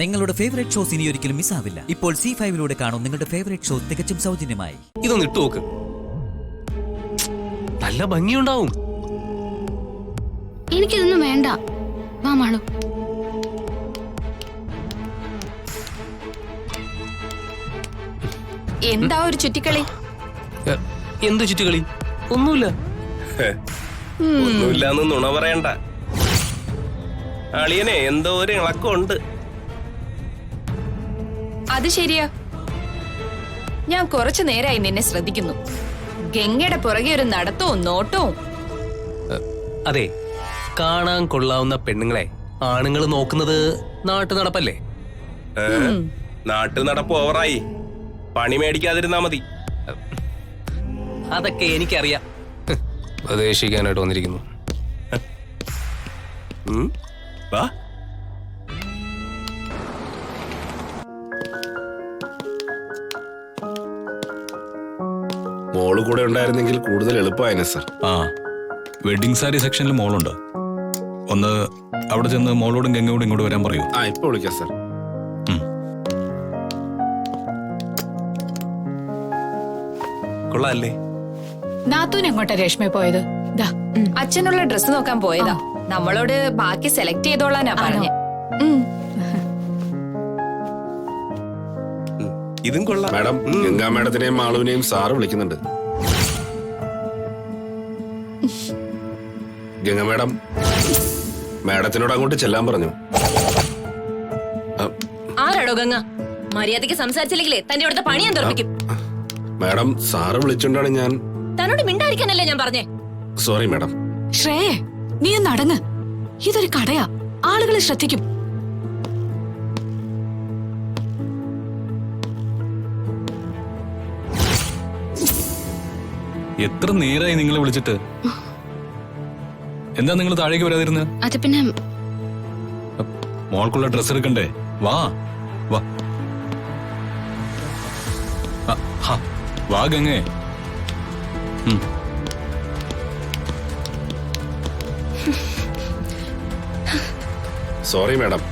നിങ്ങളുടെ favourite shows ഇനി ഒരിക്കലും മിസ്സാവില്ല. ഇപ്പോൾ C5 കാണും നിങ്ങളുടെ ഫേവറേറ്റ് ഷോ തികച്ചും സൗജന്യമായി. ഇതൊന്ന് ഇട്ടു നോക്ക്, നല്ല ഭംഗിയുണ്ടാവും. എനിക്കിതൊന്നും വേണ്ട. വാ മാളു. എന്താ ഒരു ചുറ്റിക്കളി? എന്ത് ചുറ്റുകളി? ഒന്നുമില്ല. ഒന്നുമില്ലാന്ന് നുണ പറയണ്ട. അളിയനെ എന്തോ ഒരു ഇളക്കമുണ്ട്. അത് ശരിയാ. ഞാൻ കുറച്ചു നേരമായി നിന്നെ ശ്രദ്ധിക്കുന്നു. ഗംഗയുടെ പുറകെ ഒരു നടത്തവും നോട്ടവും. അതെ, കാണാൻ കൊള്ളാവുന്ന പെണ്ണുങ്ങളെ ആണുങ്ങൾ നോക്കുന്നത് നാട്ടു നടപ്പല്ലേ? നാട്ടു നടപ്പ് ഓവറായി. പണി മേടിക്കാതിരുന്നാ മതി. അതൊക്കെ എനിക്കറിയാം. ഉപദേശിക്കാനായിട്ട് വന്നിരിക്കുന്നു. വാ. മോള് കൂടെ ഉണ്ടായിരുന്നെങ്കിൽ കൂടുതൽ എളുപ്പമായേനെ സർ. വെഡിങ് സാരി സെക്ഷനിൽ മോളുണ്ട്. ഒന്ന് അവിടെ ചെന്ന് മോളോടും ഗംഗയോടും ഇങ്ങോട്ട് വരാൻ പറയൂ. ഇപ്പൊ വിളിക്കാം സർ. കൊള്ളാല്ലേ? നാത്തൂൻ എങ്ങോട്ടാ രേഷ്മ പോയത്? അച്ഛനുള്ള ഡ്രസ് നോക്കാൻ പോയതാ. നമ്മളോട് ബാക്കി സെലക്ട് ചെയ്തോളാനാ പറഞ്ഞേ. ഇതും കൊള്ളാം. മാഡം, ഗംഗാ മാഡത്തിനെയും മാളുവിനെയും സാറ് വിളിക്കുന്നുണ്ട്. ഗംഗ മാഡം മാഡത്തിനോട് അങ്ങോട്ട് ചെല്ലാൻ പറഞ്ഞു. ആരാടോ ഗംഗ? മര്യാദയ്ക്ക് സംസാരിച്ചില്ലെങ്കിലേ തന്റെ അവിടുത്തെ പണി ഞാൻ തുറപ്പിക്കും. മാഡം, സാറ് വിളിച്ചോണ്ടാണ് ഞാൻ. തന്നോട് മിണ്ടായിരിക്കാനല്ലേ ഞാൻ പറഞ്ഞേ? Sorry madam. ശ്രേയേ, നീ ഒന്ന് അടങ്ങ്. ഇതൊരു കടയാ, ആളുകളെ ശ്രദ്ധിക്കും. എത്ര നേരമായി നിങ്ങളെ വിളിച്ചിട്ട്? എന്താ നിങ്ങൾ താഴേക്ക് വരാതിരുന്നത്? അത് പിന്നെ മോൾക്കുള്ള ഡ്രസ് എടുക്കണ്ടേ? വാ വാ വാ ഗംഗേ. സോറി മാഡം,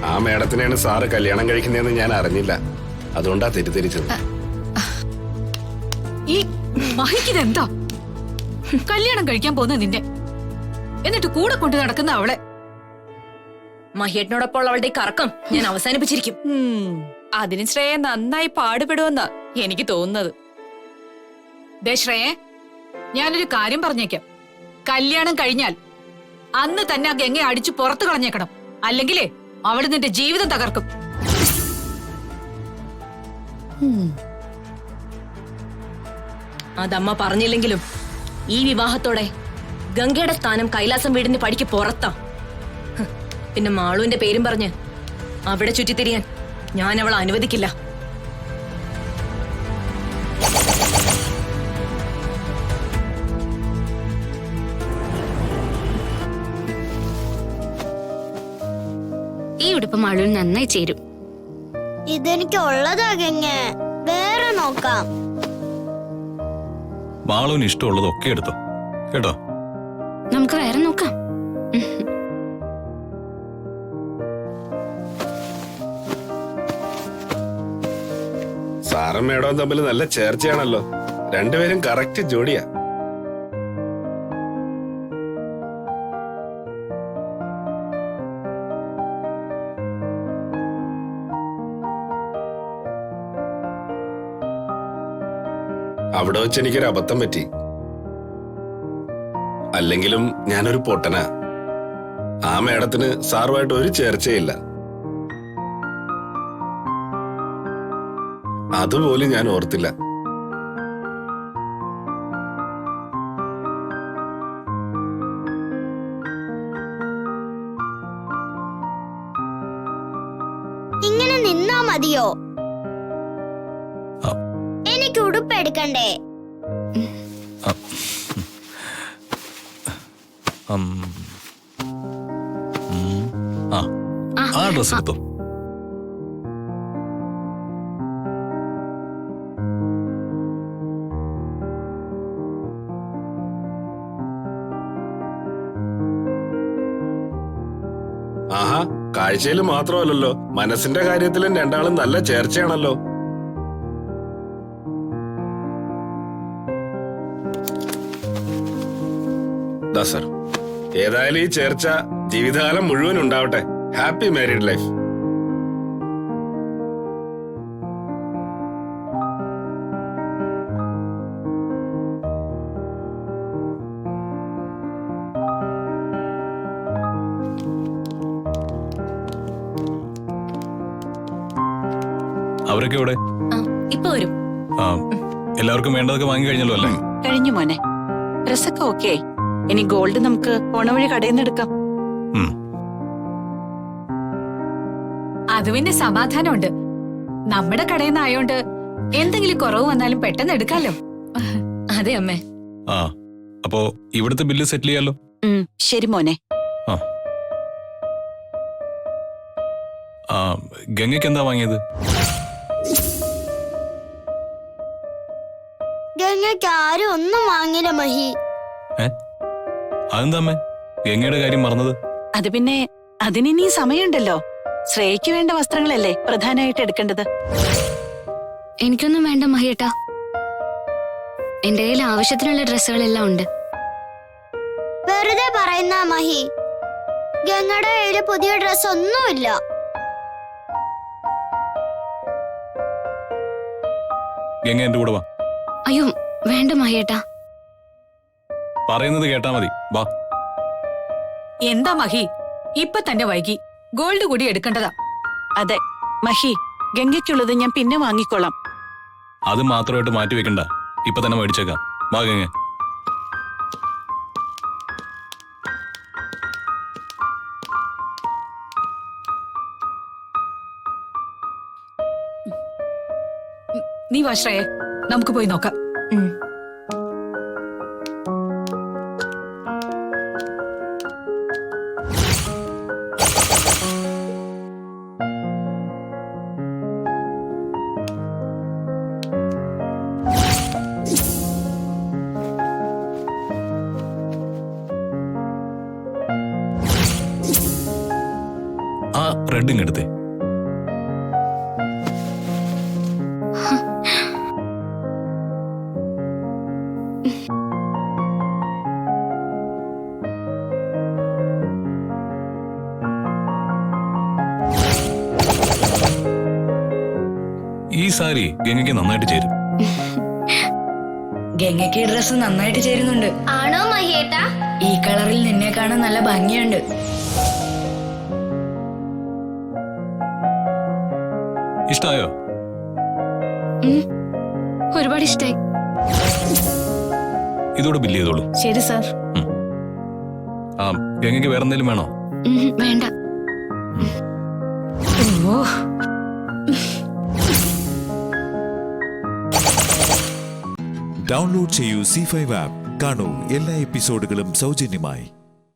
ആ മാഡത്തിനെയാണ് സാറ് കല്യാണം കഴിക്കുന്നതെന്ന് ഞാൻ അറിഞ്ഞില്ല. അതുകൊണ്ടാ തെറ്റിദ്ധരിച്ചത്. ഈ മഹിക്കിതെന്താ? കല്യാണം കഴിക്കാൻ പോകുന്ന നിന്നെ, എന്നിട്ട് കൂടെ കൊണ്ടു നടക്കുന്ന അവളെ. മഹിയേട്ടനോടൊപ്പം അവളുടെ ഈ കറക്കം ഞാൻ അവസാനിപ്പിച്ചിരിക്കും. അതിന് ശ്രേയ നന്നായി പാടുപെടുമെന്നാ എനിക്ക് തോന്നുന്നത്. ദേ ശ്രേയേ, ഞാനൊരു കാര്യം പറഞ്ഞേക്കാം. കല്യാണം കഴിഞ്ഞാൽ അന്ന് തന്നെ ആ ഗംഗയെ അടിച്ചു പുറത്തു കളഞ്ഞേക്കണം. അല്ലെങ്കിലേ അവള് നിന്റെ ജീവിതം തകർക്കും. അതമ്മ പറഞ്ഞില്ലെങ്കിലും ഈ വിവാഹത്തോടെ ഗംഗയുടെ സ്ഥാനം കൈലാസം വീടിന് പടിക്ക് പുറത്താ. പിന്നെ മാളുവിന്റെ പേരും പറഞ്ഞ് അവിടെ ചുറ്റിത്തിരിയാൻ ഞാൻ അവളെ അനുവദിക്കില്ല. ഈ ഉടുപ്പ് മാളുവിന് നന്നായി ചേരും. ഇതെനിക്ക് ഉള്ളതാകെങ്ങ വേറെ നോക്കാം. മാളുവിന് ഇഷ്ടമുള്ളതൊക്കെ എടുത്തോ കേട്ടോ. നമുക്ക് വേറെ നോക്കാം. സാറും മേഡവും തമ്മിൽ നല്ല ചേർച്ചയാണല്ലോ. രണ്ടുപേരും കറക്റ്റ് ജോഡിയാ. അവിടെ വെച്ച് എനിക്കൊരു അബദ്ധം പറ്റി. അല്ലെങ്കിലും ഞാനൊരു പൊട്ടനാ. ആ മേഡത്തിന് സാറുമായിട്ട് ഒരു ചേർച്ചയില്ല. അതുപോലും ഞാൻ ഓർത്തില്ല. ഇങ്ങനെ നിന്നാ മതിയോ? എനിക്ക് ഉടുപ്പ് എടുക്കണ്ടേ? ആ ഡ്രസ് എടുത്തോ. കാഴ്ചയിൽ മാത്രമല്ലല്ലോ, മനസ്സിന്റെ കാര്യത്തിലും രണ്ടാളും നല്ല ചേർച്ചയാണല്ലോ. ദാ സർ, ഏതായാലും ഈ ചേർച്ച ജീവിതകാലം മുഴുവൻ ഉണ്ടാവട്ടെ. Happy married life. അവരൊക്കെ ഇവിടെ ഇപ്പൊ വരും. ആ എല്ലാവർക്കും വേണ്ടതൊക്കെ വാങ്ങി കഴിഞ്ഞല്ലോ അല്ലേ? കഴിഞ്ഞു മോനെ. ഡ്രസ്സൊക്കെ ഓക്കെ. ഇനി ഗോൾഡ് നമുക്ക് പോണ വഴി കടയിൽ നിന്ന് എടുക്കാം. അത് പിന്നെ സമാധാനമുണ്ട്. നമ്മുടെ കടയിൽ നിന്ന് ആയോണ്ട് എന്തെങ്കിലും കുറവ് വന്നാലും പെട്ടെന്ന് എടുക്കാലോ. അതെ അമ്മേ. ആ അപ്പോ ഇവിടുത്തെ ബില്ല് സെറ്റിൽ ചെയ്യാലോ? ശരി മോനെ. ആ ആ ഗംഗയ്ക്ക് എന്താ വാങ്ങിയത്? ഗംഗയ്ക്ക് ആരും ഒന്നും വാങ്ങില്ല മഹി. അതെന്താ അമ്മേ ഗംഗയുടെ കാര്യം മറന്നത്? അത് പിന്നെ അതിനി സമയമുണ്ടല്ലോ. ശ്രേയയ്ക്ക് വേണ്ട വസ്ത്രങ്ങളല്ലേ പ്രധാനമായിട്ട് എടുക്കേണ്ടത്. എനിക്കൊന്നും വേണ്ട മഹിയേട്ടാ. എന്റെ കയ്യിൽ ആവശ്യത്തിനുള്ള ഡ്രസ്സുകളെല്ലാം ഉണ്ട്. വെറുതെ പറയുന്ന മഹി. ഗംഗയുടെ കയ്യില് പുതിയ ഡ്രസ് ഒന്നുമില്ല. ഗംഗ എന്റെ കൂടെ വാ. അയ്യോ വേണ്ട മഹിയേട്ടാ. പറയുന്നത് കേട്ടാ മതി, വാ. എന്താ മഹി, ഇപ്പൊ തന്നെ വൈകി. ഗോൾഡ് കൂടി എടുക്കേണ്ടതാ. അതെ മഹി, ഗംഗയ്ക്കുള്ളത് ഞാൻ പിന്നെ വാങ്ങിക്കോളാം. അത് മാത്രമായിട്ട് മാറ്റി വെക്കണ്ട, ഇപ്പൊ തന്നെ മേടിച്ചേക്കാം. വാ ഗംഗ. നീ വാ ശ്രേയ, നമുക്ക് പോയി നോക്കാം. ആ റെഡിങ് എടുത്തേ. ഈ സാരി ഗംഗയ്ക്ക് നന്നായിട്ട് ചേരും. ഗംഗയ്ക്ക് ഈ ഡ്രസ് നന്നായിട്ട് ചേരുന്നുണ്ട്. ആണോ മഹിയേട്ടാ? ഈ കളറിൽ നിന്നെ കാണാൻ നല്ല ഭംഗിയുണ്ട്. ഇഷ്ടായോ? ഒരുപാട് ഇഷ്ടായി. ഇതോടെ ബില്ല് ചെയ്തോളൂ. ശരി സാർ. ആ ഗംഗയ്ക്ക് വേറെ എന്തെങ്കിലും വേണോ? വേണ്ട. ഡൗൺലോഡ് ചെയ്യൂ C5 ആപ്പ്. കാണൂ എല്ലാ എപ്പിസോഡുകളും സൗജന്യമായി.